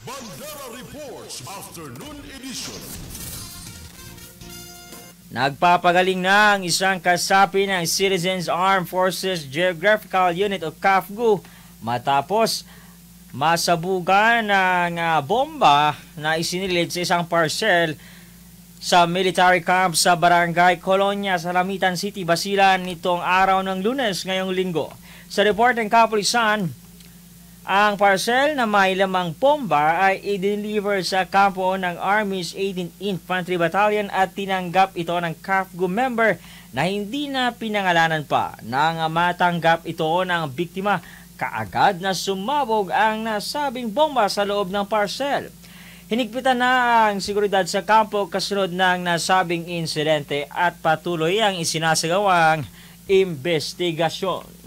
Bandera Reports Afternoon Edition. Nagpapagaling na ang isang kasapi ng Citizens Armed Forces Geographical Unit o CAFGU matapos masabugan ng bomba na isinilid sa isang parcel sa military camp sa Barangay Colonia sa Lamitan City, Basilan nitong araw ng Lunes ngayong linggo. Sa report ng kapulisan, ang parcel na may lamang bomba ay i-deliver sa kampo ng Army's 18th Infantry Battalion at tinanggap ito ng CAFGU member na hindi na pinangalanan pa. Nang matanggap ito ng biktima, kaagad na sumabog ang nasabing bomba sa loob ng parcel. Hinigpitan na ang seguridad sa kampo kasunod ng nasabing insidente at patuloy ang isinasagawang investigasyon.